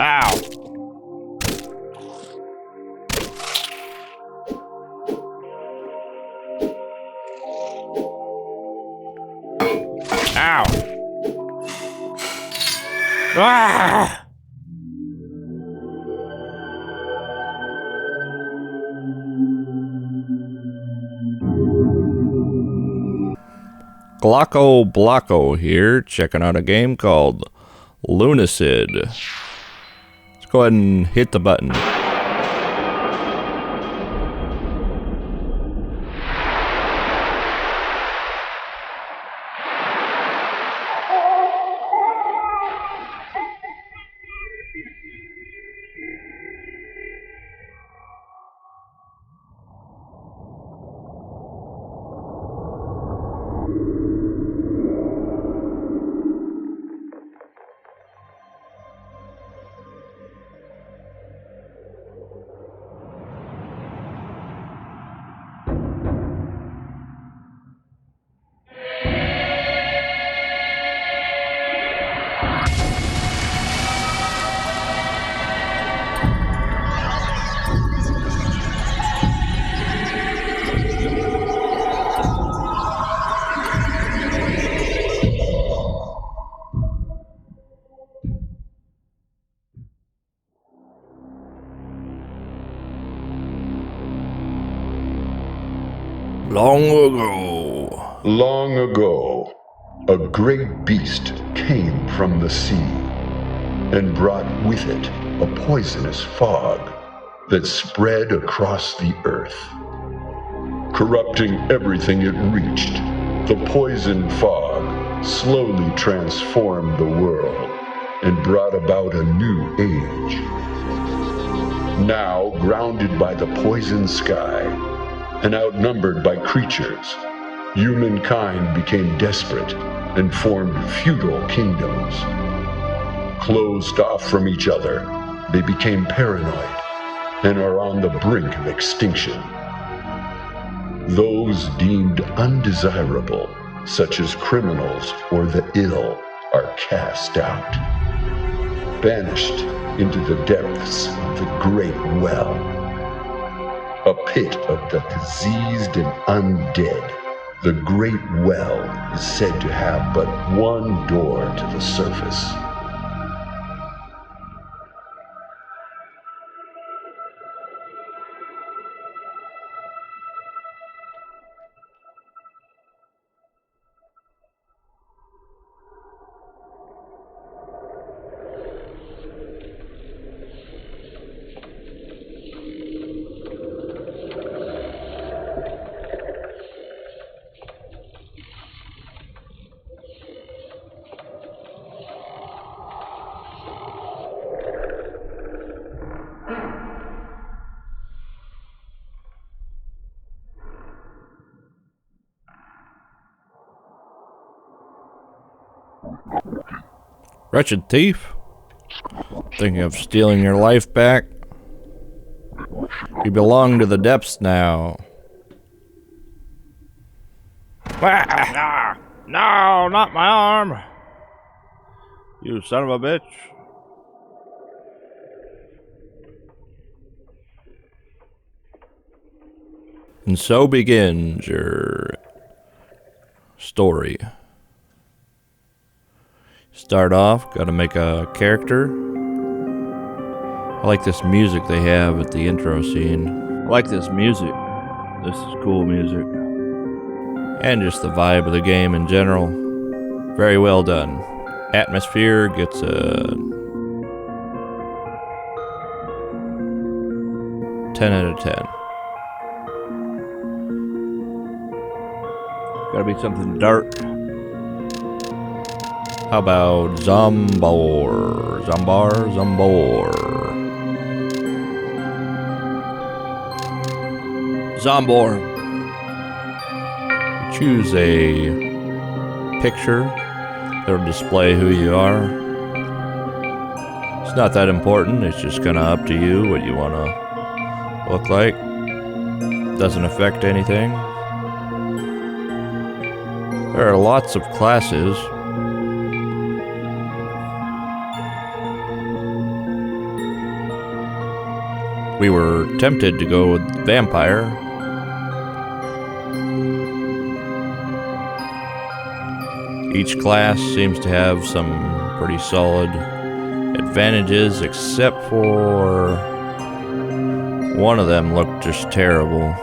Ow! Ow! Ah! GlakoBlako here, checking out a game called Lunacid. Let's go ahead and hit the button. Long ago, a great beast came from the sea and brought with it a poisonous fog that spread across the earth. Corrupting everything it reached, the poison fog slowly transformed the world and brought about a new age. Now, grounded by the poison sky and outnumbered by creatures, humankind became desperate and formed feudal kingdoms. Closed off from each other, they became paranoid and are on the brink of extinction. Those deemed undesirable, such as criminals or the ill, are cast out, banished into the depths of the Great Well, a pit of the diseased and undead. The Great Well is said to have but one door to the surface. Wretched thief, thinking of stealing your life back? You belong to the depths now. Ah, no, not my arm. You son of a bitch. And so begins your story. Start off, gotta make a character. I like this music they have at the intro scene. I like this music. This is cool music. And just the vibe of the game in general. Very well done. Atmosphere gets a 10 out of 10. Gotta be something dark. How about Zombor? Zombor. Choose a picture that'll display who you are. It's not that important, it's just kinda up to you what you wanna look like. Doesn't affect anything. There are lots of classes. We were tempted to go with vampire. Each class seems to have some pretty solid advantages, except for one of them looked just terrible.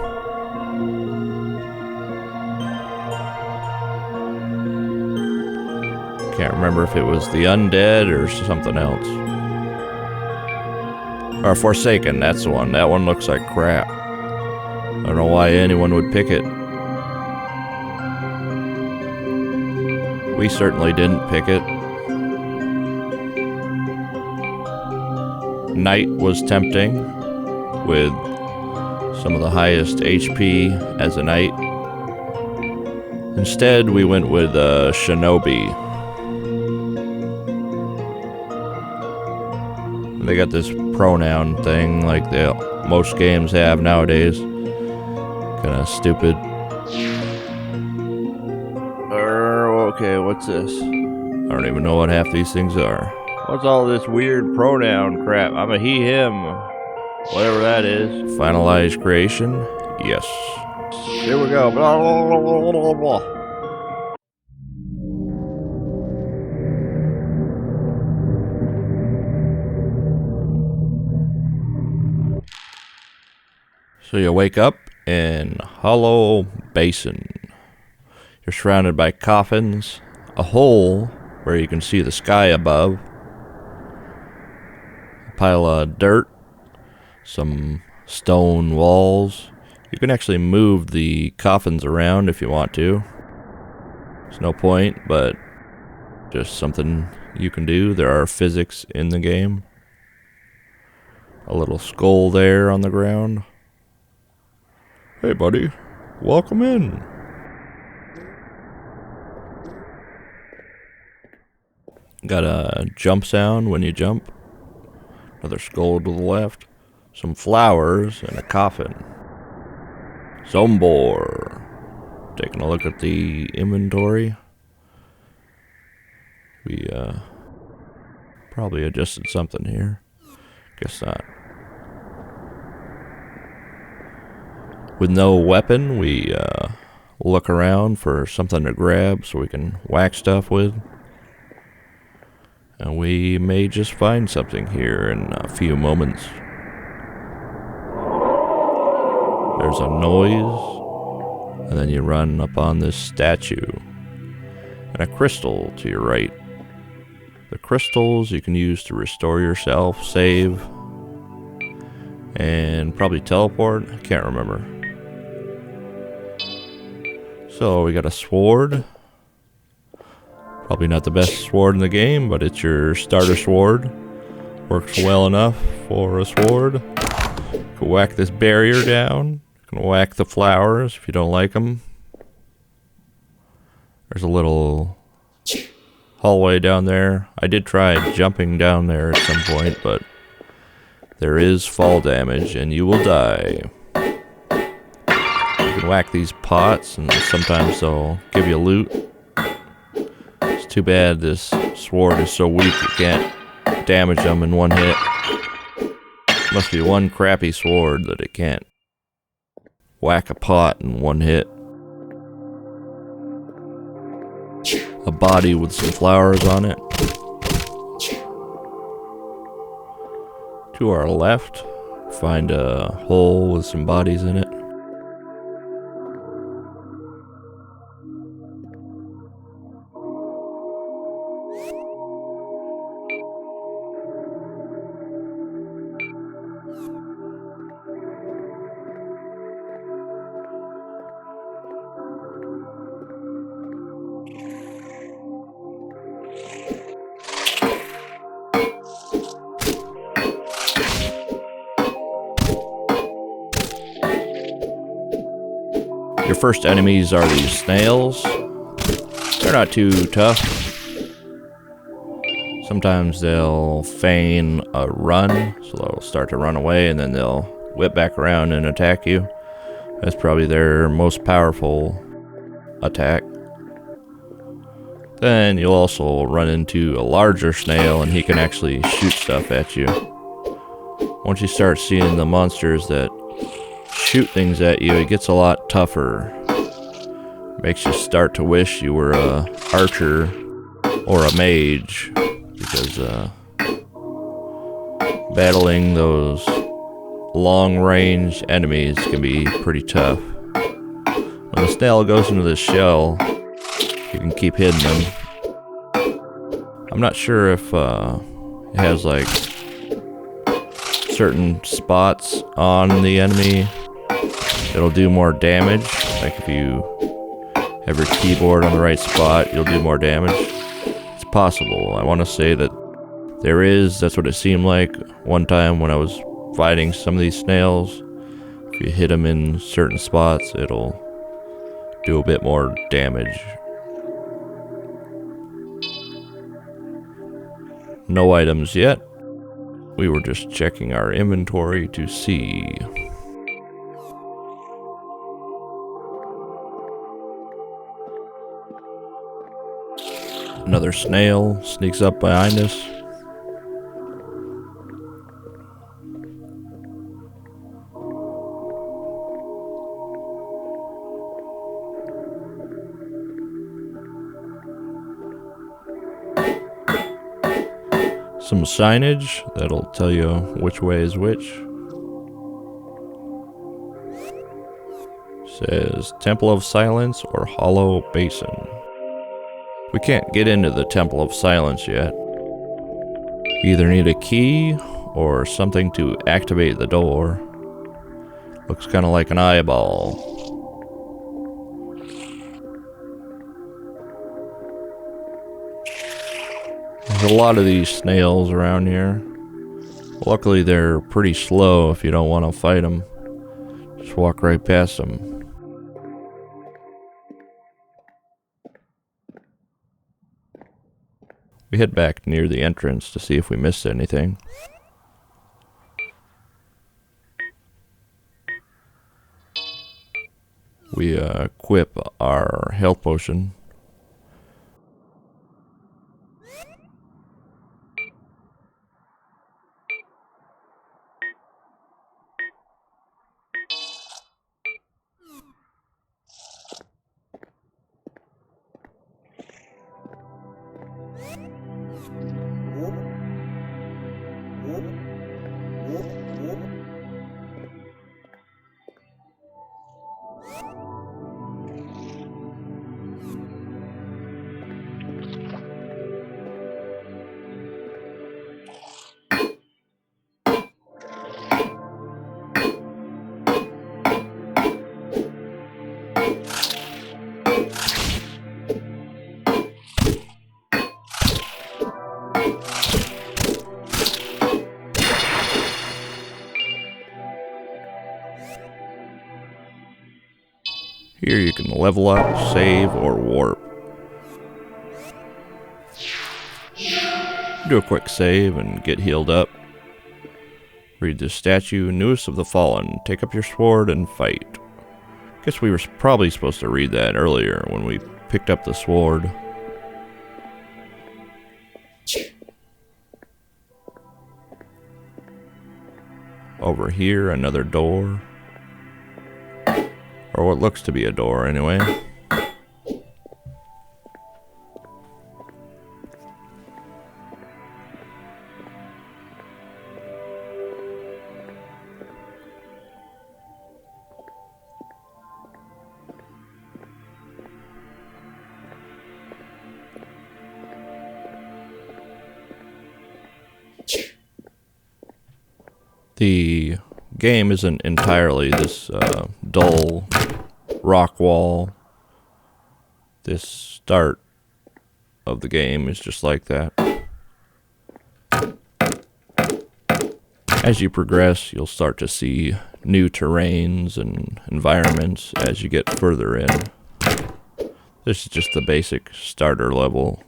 Can't remember if it was the undead or something else. Or Forsaken, that's the one. That one looks like crap. I don't know why anyone would pick it. We certainly didn't pick it. Knight was tempting, with some of the highest HP as a knight. Instead, we went with Shinobi. They got this pronoun thing like most games have nowadays. Kinda stupid. Okay, what's this? I don't even know what half these things are. What's all this weird pronoun crap? I'm a he, him. Whatever that is. Finalize creation? Yes. Here we go. Blah, blah, blah, blah, blah. So you wake up in Hollow Basin. You're surrounded by coffins, a hole where you can see the sky above, a pile of dirt, some stone walls. You can actually move the coffins around if you want to. There's no point, but just something you can do. There are physics in the game. A little skull there on the ground. Hey buddy, welcome in. Got a jump sound when you jump. Another skull to the left. Some flowers and a coffin. Zombor. Taking a look at the inventory. We probably adjusted something here. Guess not. With no weapon, we look around for something to grab so we can whack stuff with. And we may just find something here in a few moments. There's a noise, and then you run up on this statue. And a crystal to your right. The crystals you can use to restore yourself, save, and probably teleport. I can't remember. So we got a sword. Probably not the best sword in the game, but it's your starter sword. Works well enough for a sword. You can whack this barrier down. You can whack the flowers if you don't like them. There's a little hallway down there. I did try jumping down there at some point, but there is fall damage and you will die. You can whack these pots and sometimes they'll give you loot. It's too bad this sword is so weak you can't damage them in one hit. Must be one crappy sword that it can't whack a pot in one hit. A body with some flowers on it. To our left, find a hole with some bodies in it. Your first enemies are these snails. They're not too tough. Sometimes they'll feign a run, so they'll start to run away and then they'll whip back around and attack you. That's probably their most powerful attack. Then you'll also run into a larger snail and he can actually shoot stuff at you. once you start seeing the monsters that shoot things at you, it gets a lot tougher. Makes you start to wish you were a archer or a mage, because battling those long-range enemies can be pretty tough. When the snail goes into the shell, you can keep hitting them. I'm not sure if it has like certain spots on the enemy that'll do more damage. Like if you have your keyboard on the right spot, you'll do more damage. It's possible. I want to say that there is. That's what it seemed like one time when I was fighting some of these snails. If you hit them in certain spots, it'll do a bit more damage. No items yet. We were just checking our inventory to see. Another snail sneaks up behind us. Some signage that'll tell you which way is which. Says Temple of Silence or Hollow Basin. We can't get into the Temple of Silence yet. You either need a key or something to activate the door. Looks kind of like an eyeball. There's a lot of these snails around here. Luckily they're pretty slow if you don't want to fight them. Just walk right past them. We head back near the entrance to see if we missed anything. We equip our health potion. Here you can level up, save, or warp. Do a quick save and get healed up. Read the statue, Newest of the Fallen. Take up your sword and fight. Guess we were probably supposed to read that earlier when we picked up the sword. Over here, another door. Or what looks to be a door, anyway. The game isn't entirely this dull rock wall. This start of the game is just like that. As you progress, you'll start to see new terrains and environments as you get further in. This is just the basic starter level.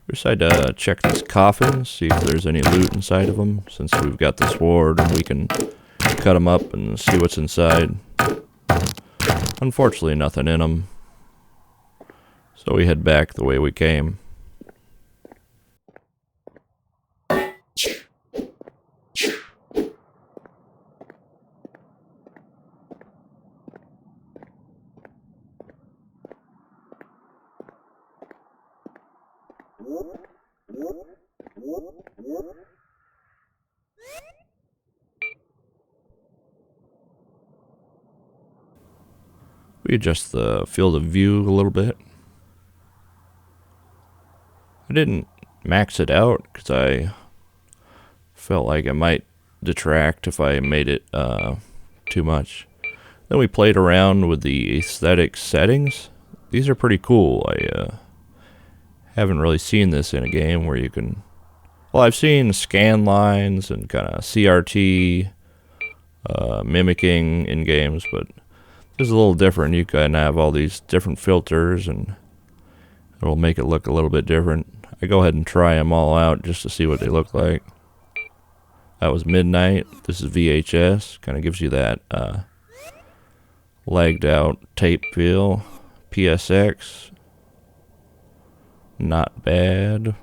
We decided to check these coffins, see if there's any loot inside of them, since we've got the sword and we can cut them up and see what's inside. Unfortunately, nothing in them. So we head back the way we came. We adjust the field of view a little bit. I didn't max it out because I felt like it might detract if I made it too much. Then we played around with the aesthetic settings. These are pretty cool. I haven't really seen this in a game where you can... Well, I've seen scan lines and kind of CRT mimicking in games, but this is a little different. You can have all these different filters and it'll make it look a little bit different. I go ahead and try them all out just to see what they look like. That was Midnight. This is VHS. Kind of gives you that lagged out tape feel. PSX. Not bad.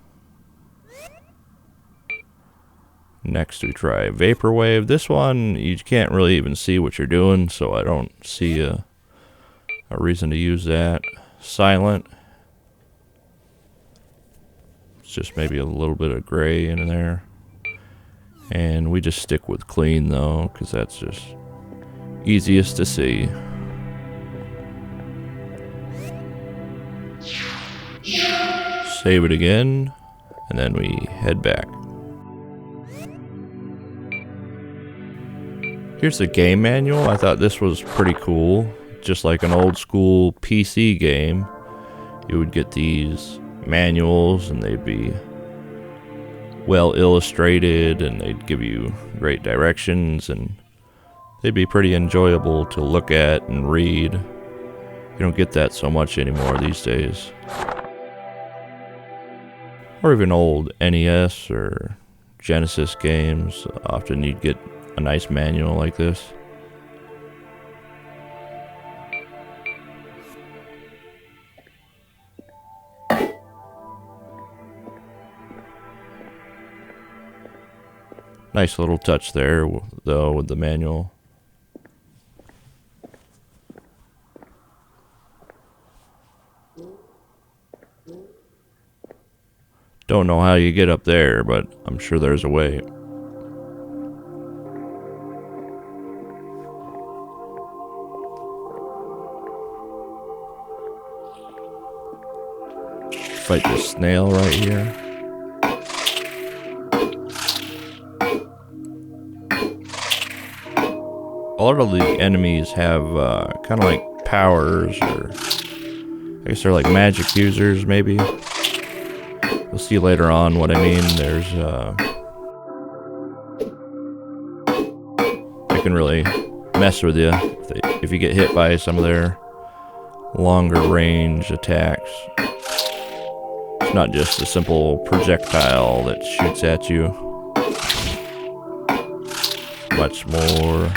Next we try Vaporwave. This one, you can't really even see what you're doing, so I don't see a reason to use that. Silent. It's just maybe a little bit of gray in there. And we just stick with clean though, because that's just easiest to see. Save it again, and then we head back. Here's the game manual. I thought this was pretty cool. Just like an old school PC game, you would get these manuals and they'd be well illustrated and they'd give you great directions and they'd be pretty enjoyable to look at and read. You don't get that so much anymore these days. Or even old NES or Genesis games, often you'd get a nice manual like this. Nice little touch there, though, with the manual. Don't know how you get up there, but I'm sure there's a way. Fight this snail right here. A lot of the enemies have kind of like powers, or I guess they're like magic users, maybe. We'll see later on what I mean. There's they can really mess with you if you get hit by some of their longer range attacks. It's not just a simple projectile that shoots at you. Much more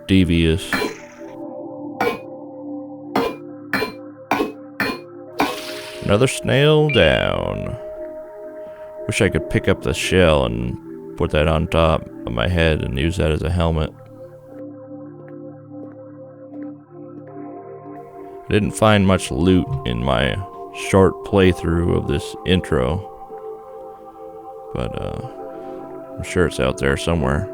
devious. Another snail down. Wish I could pick up the shell and put that on top of my head and use that as a helmet. I didn't find much loot in my short playthrough of this intro, but I'm sure it's out there somewhere.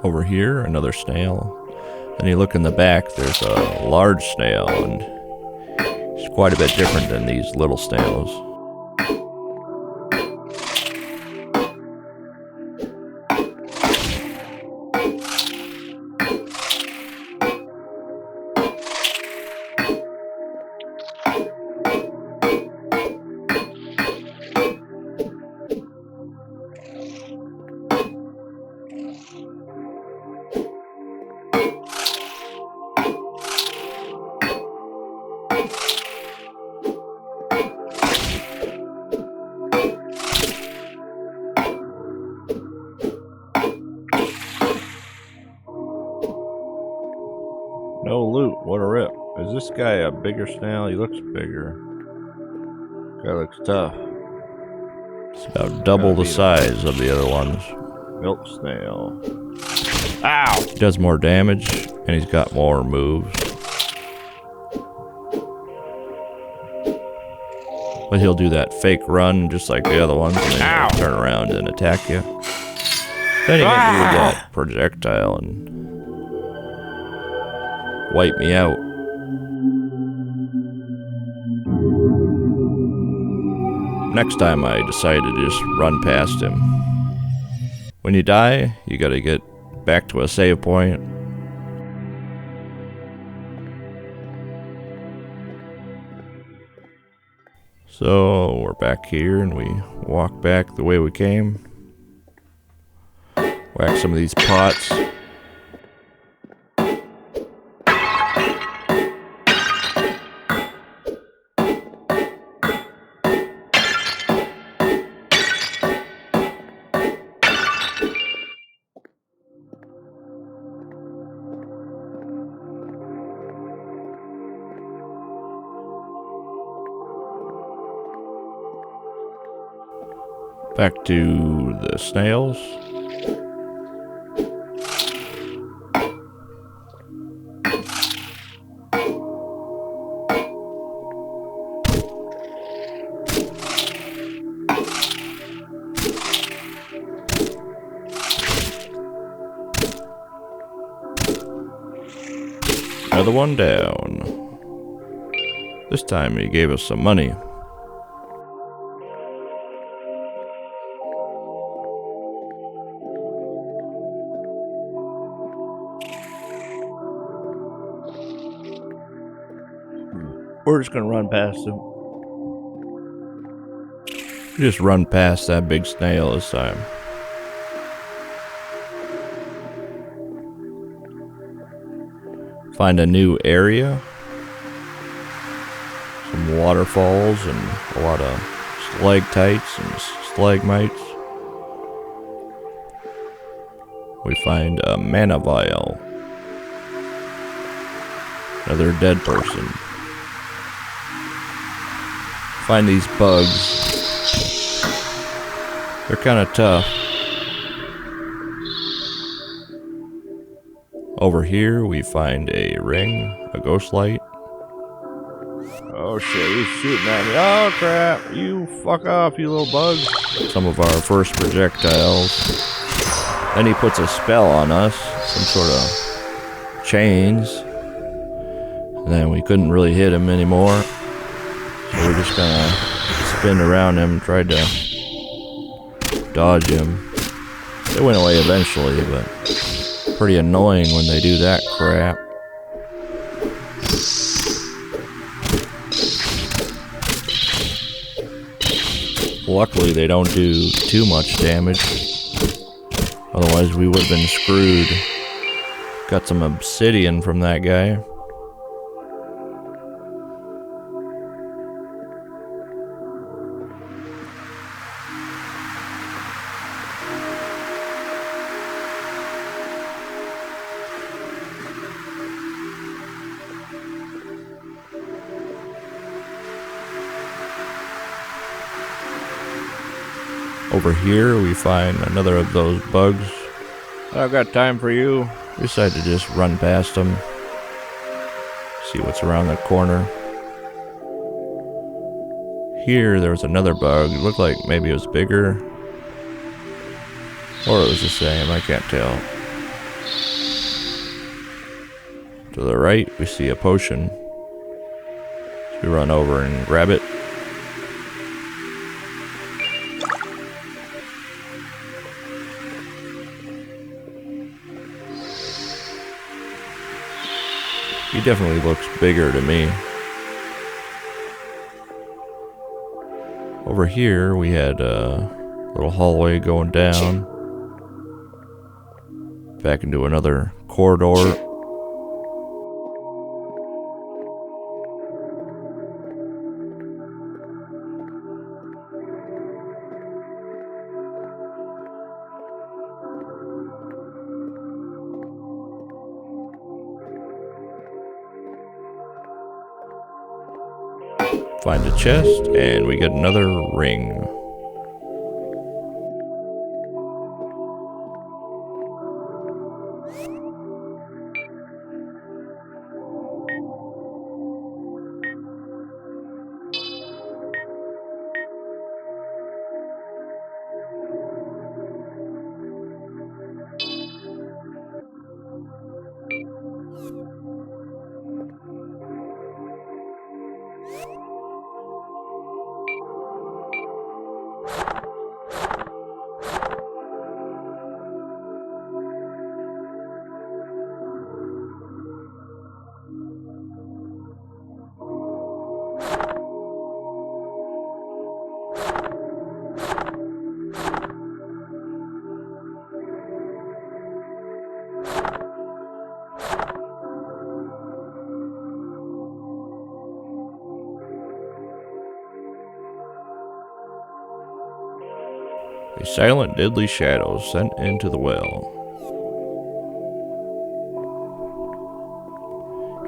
Over here, another snail. Then you look in the back, there's a large snail, and it's quite a bit different than these little snails. No loot. What a rip. Is this guy a bigger snail? He looks bigger. Guy looks tough. It's about double the size of the other ones. Milk snail. Ow! He does more damage, and he's got more moves. But he'll do that fake run just like the other ones, and then he'll turn around and attack you. Then he can do that projectile and wipe me out. Next time I decided to just run past him. When you die, you gotta get back to a save point. So we're back here and we walk back the way we came. Whack some of these pots. Back to the snails. Another one down. This time he gave us some money. We're just gonna run past him. Just run past that big snail this time. Find a new area. Some waterfalls and a lot of stalactites and stalagmites. We find a mana vial. Another dead person. Find these bugs. They're kind of tough. Over here we find a ring, a ghost light. Oh shit, he's shooting at me. Oh crap, you fuck off, you little bug. Some of our first projectiles. Then he puts a spell on us, some sort of chains. And then we couldn't really hit him anymore. So we're just gonna spin around him, tried to dodge him. They went away eventually, but pretty annoying when they do that crap. Luckily they don't do too much damage. Otherwise we would have been screwed. Got some obsidian from that guy. Over here we find another of those bugs. I've got time for you. We decided to just run past them. See what's around the corner. Here there was another bug. It looked like maybe it was bigger. Or it was the same, I can't tell. To the right we see a potion. So we run over and grab it. He definitely looks bigger to me. Over here we had a little hallway going down. Back into another corridor. Find a chest, and we get another ring. A silent, deadly shadow sent into the well.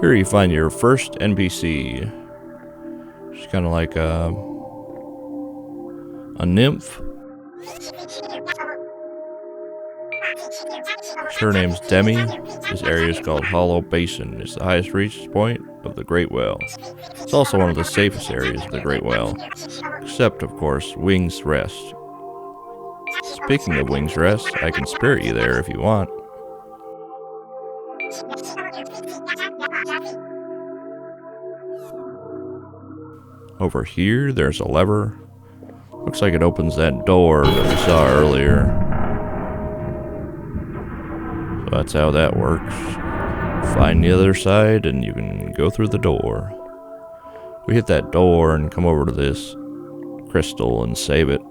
Here you find your first NPC. She's kind of like a nymph. Her name's Demi. This area is called Hollow Basin. It's the highest reach point of the Great Well. It's also one of the safest areas of the Great Well, except, of course, Wing's Rest. Speaking of Wing's Rest, I can spirit you there if you want. Over here, there's a lever. Looks like it opens that door that we saw earlier. So that's how that works. Find the other side and you can go through the door. We hit that door and come over to this crystal and save it.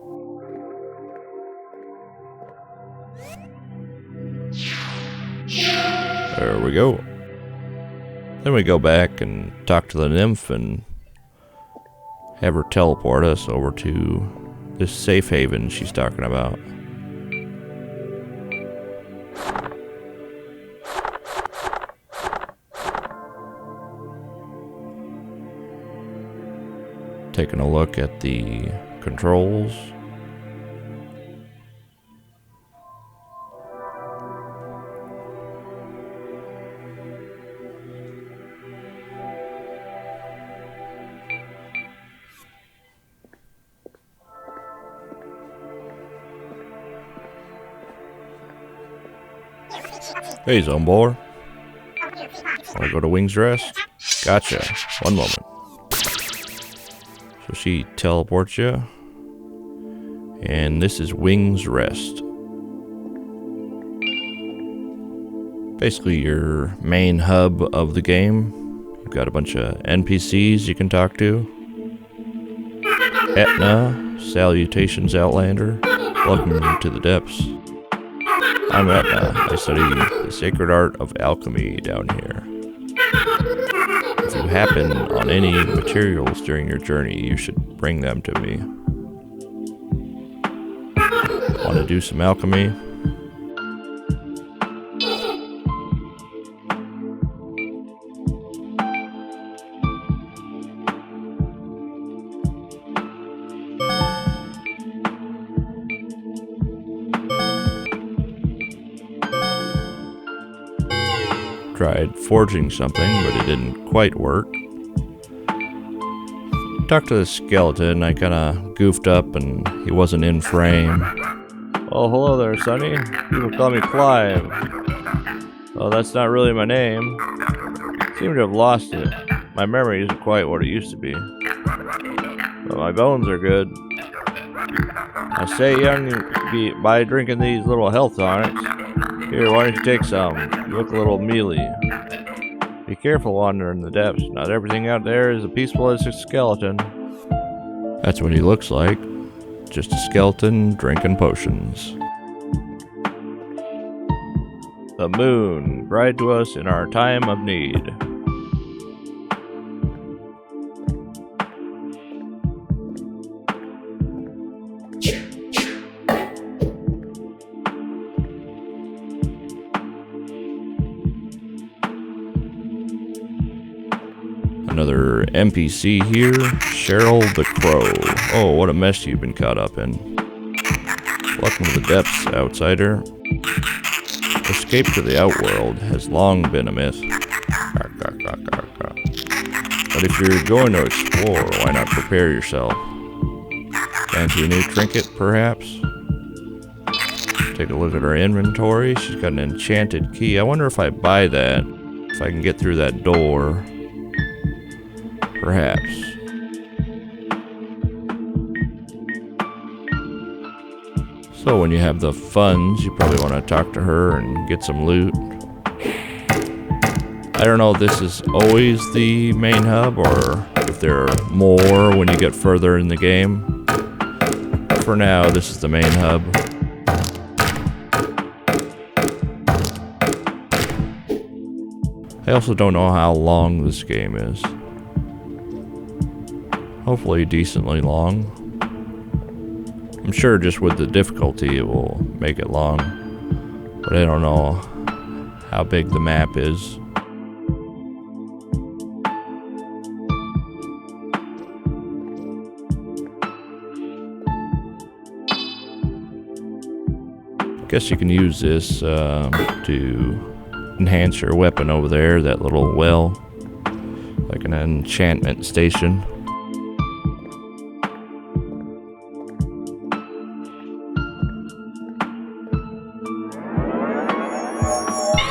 There we go. Then we go back and talk to the nymph and have her teleport us over to this safe haven she's talking about. Taking a look at the controls. Hey, Zombor. Wanna go to Wing's Rest? Gotcha. One moment. So she teleports you. And this is Wing's Rest. Basically your main hub of the game. You've got a bunch of NPCs you can talk to. Etna, salutations Outlander. Welcome to the depths. I'm Etna. I study the sacred art of alchemy down here. If you happen on any materials during your journey, you should bring them to me. Want to do some alchemy? Tried forging something, but it didn't quite work. Talked to the skeleton. I kinda goofed up and he wasn't in frame. Oh, hello there, Sonny. People call me Clive. Oh, that's not really my name. Seem to have lost it. My memory isn't quite what it used to be. But my bones are good. I stay young by drinking these little health tonics. Here, why don't you take some? You look a little mealy. Be careful wandering the depths. Not everything out there is as peaceful as a skeleton. That's what he looks like. Just a skeleton drinking potions. The moon, bright to us in our time of need. Another NPC here, Cheryl the Crow. Oh, what a mess you've been caught up in. Welcome to the depths, outsider. Escape to the outworld has long been a myth. But if you're going to explore, why not prepare yourself? Fancy a new trinket, perhaps? Take a look at our inventory. She's got an enchanted key. I wonder if I buy that, if I can get through that door. Perhaps. So when you have the funds, you probably want to talk to her and get some loot. I don't know if this is always the main hub or if there are more when you get further in the game. For now, this is the main hub. I also don't know how long this game is. Hopefully decently long. I'm sure just with the difficulty it will make it long. But I don't know how big the map is. Guess you can use this to enhance your weapon over there, that little well, like an enchantment station.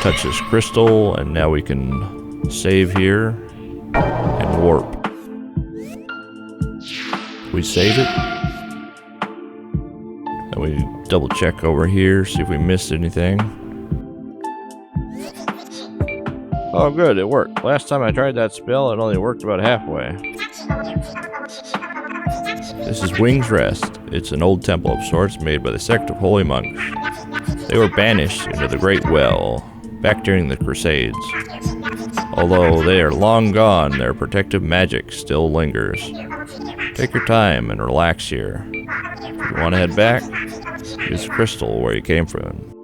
Touch this crystal, and now we can save here and warp. We save it. Then we double check over here, see if we missed anything. Oh good, it worked. Last time I tried that spell, it only worked about halfway. This is Wing's Rest. It's an old temple of sorts made by the sect of holy monks. They were banished into the Great Well back during the Crusades. Although they are long gone, their protective magic still lingers. Take your time and relax here. If you want to head back, use the crystal where you came from.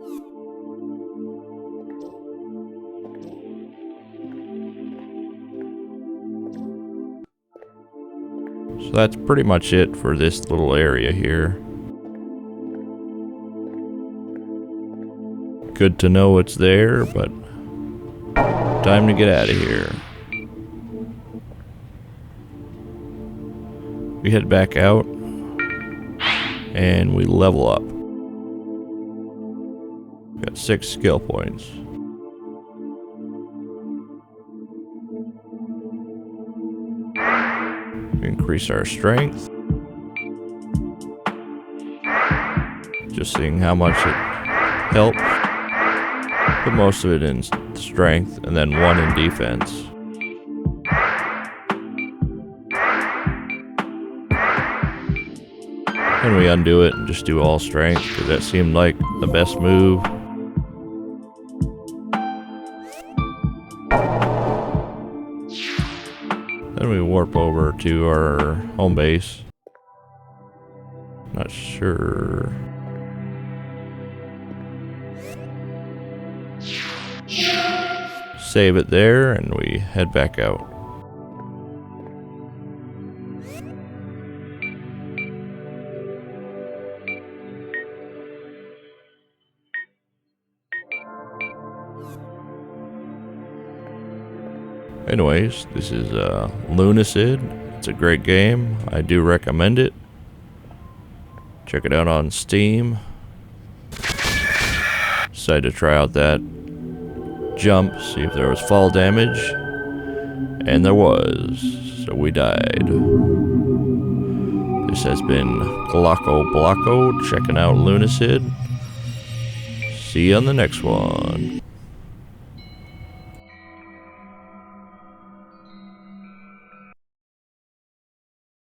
So that's pretty much it for this little area here. Good to know it's there, but time to get out of here. We head back out and we level up. Got 6 skill points. Increase our strength. Just seeing how much it helps. Put most of it in strength and then 1 in defense. And we undo it and just do all strength because that seemed like the best move. Then we warp over to our home base. Not sure. Save it there and we head back out. Anyways, this is Lunacid. It's a great game. I do recommend it. Check it out on Steam. Decided to try out that jump, see if there was fall damage, and there was, so we died. This has been GlakoBlako checking out Lunacid. See you on the next one.